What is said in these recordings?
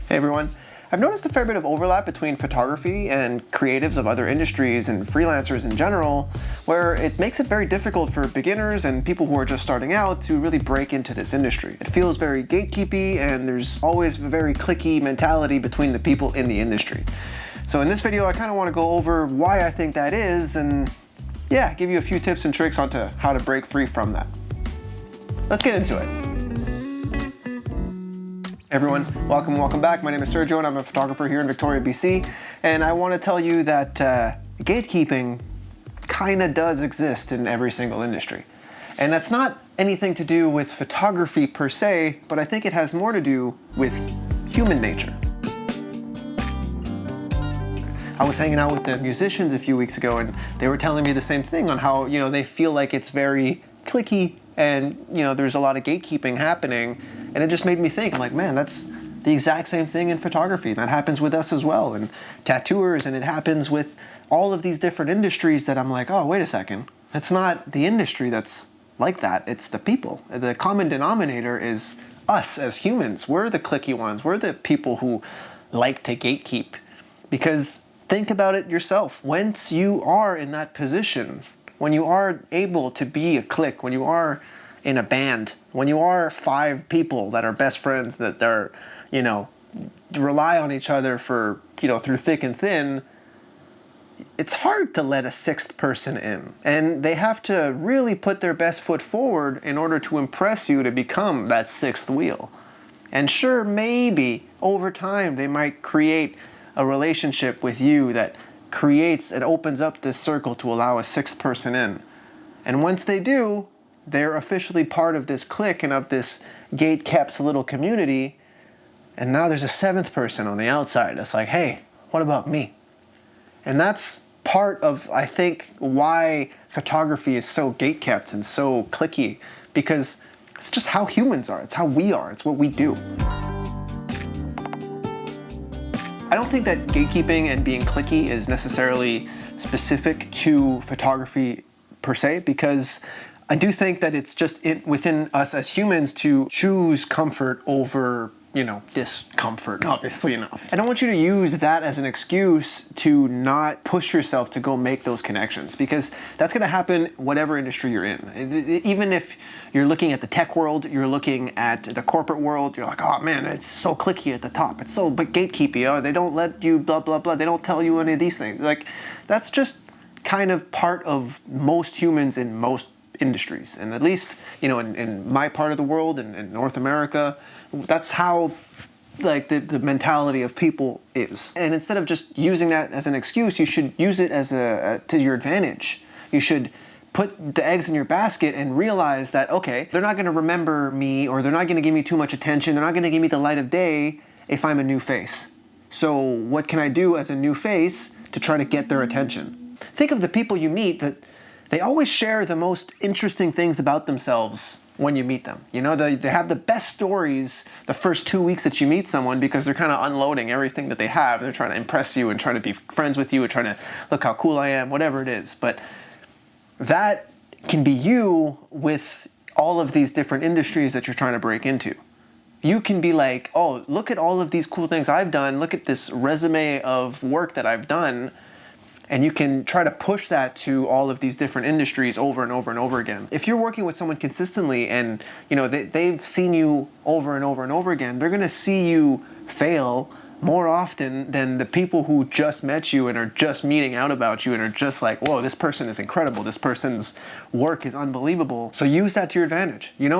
Hey everyone. I've noticed a fair bit of overlap between photography and creatives of other industries and freelancers in general, where it makes it very difficult for beginners and people who are just starting out to really break into this industry. It feels very gatekeepy, and there's always a very cliquey mentality between the people in the industry. So in this video, I kind of want to go over why I think that is and yeah, give you a few tips and tricks onto how to break free from that. Let's get into it. Everyone, welcome back. My name is Sergio and I'm a photographer here in Victoria, BC. And I want to tell you that gatekeeping kind of does exist in every single industry. And that's not anything to do with photography per se, but I think it has more to do with human nature. I was hanging out with the musicians a few weeks ago and they were telling me the same thing on how, they feel like it's very cliquey and, there's a lot of gatekeeping happening. And it just made me think, I'm like, man, that's the exact same thing in photography. That happens with us as well, and tattooers, and it happens with all of these different industries that I'm like, oh, wait a second. It's not the industry that's like that, it's the people. The common denominator is us as humans. We're the cliquey ones. We're the people who like to gatekeep. Because think about it yourself. Once you are in that position, when you are able to be a clique, when you are in a band, when you are 5 people that are best friends, that are, rely on each other for, through thick and thin, it's hard to let a 6th person in. And they have to really put their best foot forward in order to impress you to become that 6th wheel. And sure, maybe over time they might create a relationship with you that creates and opens up this circle to allow a 6th person in. And once they do, they're officially part of this clique and of this gate-kept little community. And now there's a 7th person on the outside. It's like, hey, what about me? And that's part of, I think, why photography is so gate-kept and so cliquey, because it's just how humans are. It's how we are. It's what we do. I don't think that gatekeeping and being cliquey is necessarily specific to photography per se, because I do think that it's just within us as humans to choose comfort over, discomfort, obviously enough. I don't want you to use that as an excuse to not push yourself to go make those connections, because that's going to happen whatever industry you're in. Even if you're looking at the tech world, you're looking at the corporate world, you're like, oh man, it's so cliquey at the top. It's so gatekeepy. Oh, they don't let you blah, blah, blah. They don't tell you any of these things. Like, that's just kind of part of most humans in most industries. And at least, in my part of the world, in North America, that's how the mentality of people is. And instead of just using that as an excuse, you should use it as to your advantage. You should put the eggs in your basket and realize that, okay, they're not going to remember me, or they're not going to give me too much attention. They're not going to give me the light of day if I'm a new face. So what can I do as a new face to try to get their attention? Think of the people you meet that they always share the most interesting things about themselves when you meet them. They have the best stories the first 2 weeks that you meet someone, because they're kind of unloading everything that they have. They're trying to impress you and trying to be friends with you and trying to look how cool I am, whatever it is. But that can be you with all of these different industries that you're trying to break into. You can be like, oh, look at all of these cool things I've done. Look at this resume of work that I've done. And you can try to push that to all of these different industries over and over and over again. If you're working with someone consistently and they've seen you over and over and over again, they're gonna see you fail more often than the people who just met you and are just meeting out about you and are just like, whoa, this person is incredible. This person's work is unbelievable. So use that to your advantage. You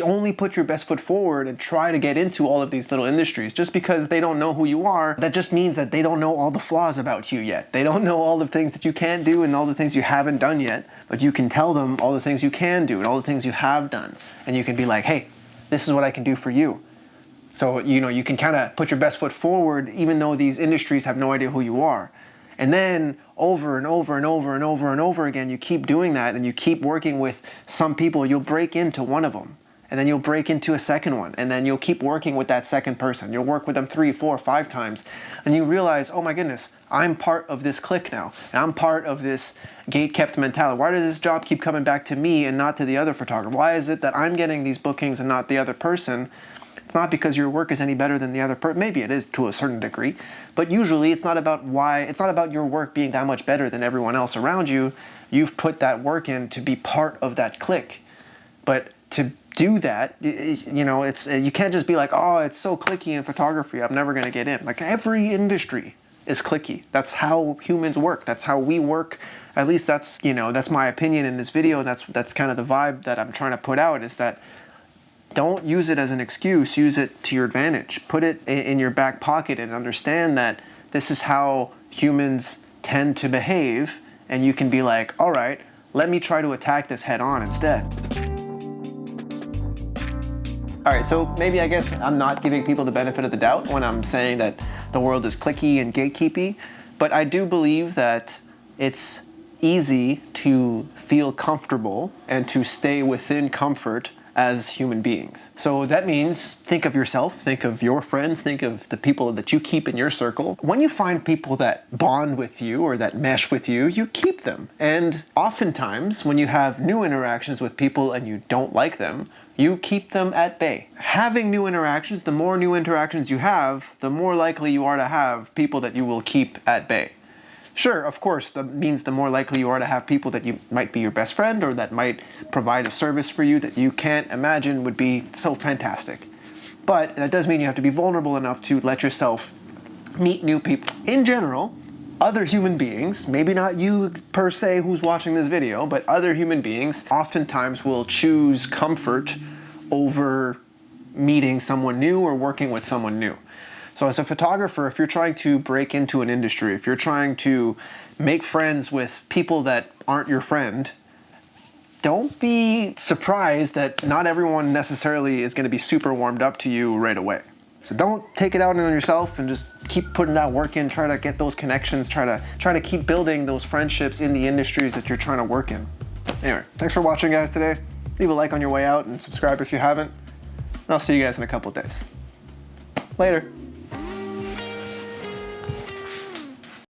only put your best foot forward and try to get into all of these little industries. Just because they don't know who you are, that just means that they don't know all the flaws about you yet. They don't know all the things that you can't do and all the things you haven't done yet, but you can tell them all the things you can do and all the things you have done. And you can be like, hey, this is what I can do for you. So, you can kind of put your best foot forward, even though these industries have no idea who you are. And then over and over and over and over and over again, you keep doing that and you keep working with some people, you'll break into one of them. And then you'll break into a second one. And then you'll keep working with that second person. You'll work with them 3, 4, 5 times. And you realize, oh my goodness, I'm part of this clique now. And I'm part of this gate-kept mentality. Why does this job keep coming back to me and not to the other photographer? Why is it that I'm getting these bookings and not the other person? It's not because your work is any better than the other person. Maybe it is to a certain degree, but usually it's not about your work being that much better than everyone else around you. You've put that work in to be part of that clique. But to do that, you can't just be like, oh, it's so cliquey in photography, I'm never gonna get in. Like, every industry is cliquey. That's how humans work. That's how we work. At least that's my opinion in this video. That's kind of the vibe that I'm trying to put out, is that don't use it as an excuse, use it to your advantage. Put it in your back pocket and understand that this is how humans tend to behave, and you can be like, all right, let me try to attack this head on instead. All right, so maybe I guess I'm not giving people the benefit of the doubt when I'm saying that the world is cliquey and gatekeepy, but I do believe that it's easy to feel comfortable and to stay within comfort as human beings. So that means think of yourself, think of your friends, think of the people that you keep in your circle. When you find people that bond with you or that mesh with you, you keep them. And oftentimes when you have new interactions with people and you don't like them, you keep them at bay. Having new interactions, the more new interactions you have, the more likely you are to have people that you will keep at bay. Sure, of course, that means the more likely you are to have people that you might be your best friend or that might provide a service for you that you can't imagine would be so fantastic. But that does mean you have to be vulnerable enough to let yourself meet new people. In general, other human beings, maybe not you per se who's watching this video, but other human beings oftentimes will choose comfort over meeting someone new or working with someone new. So as a photographer, if you're trying to break into an industry, if you're trying to make friends with people that aren't your friend, don't be surprised that not everyone necessarily is going to be super warmed up to you right away. So don't take it out on yourself and just keep putting that work in, try to get those connections, try to keep building those friendships in the industries that you're trying to work in. Anyway, thanks for watching, guys, today. Leave a like on your way out and subscribe if you haven't. And I'll see you guys in a couple days. Later.